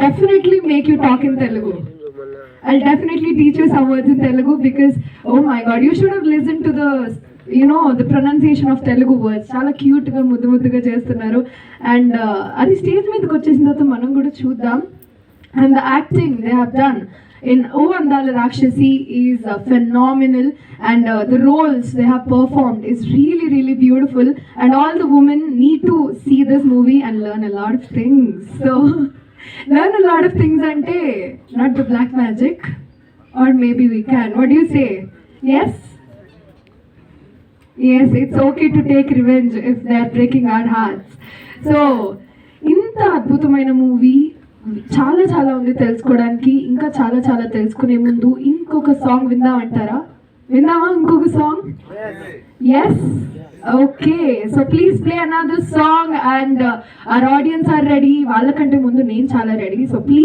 definitely make you talk in Telugu. I'll definitely teach you some words in Telugu because, oh my god, you should have listened to the pronunciation of Telugu words. Chala cute ga muddu mudduga చేస్తున్నారు. And అది stage మీదకి వచ్చేసిన తర్వాత మనం కూడా చూద్దాం. And the acting they have done in O Andala Rakshasi is phenomenal, and the roles they have performed is really really beautiful, and all the women need to see this movie and learn a lot of things. So learn a lot of things ante not the black magic, or maybe we can. What do you say? Yes, yes, it's okay to take revenge if they are breaking our hearts. So ఇంత అద్భుతమైన movie చాలా చాలా ఉంది తెలుసుకోవడానికి. ఇంకా చాలా చాలా తెలుసుకునే ముందు ఇంకొక సాంగ్ విందామంటారా? విందామా ఇంకొక song? Yes, okay. So please play another song, and our audience are ready. వాళ్ళకంటే ముందు నేను చాలా రెడీ. So please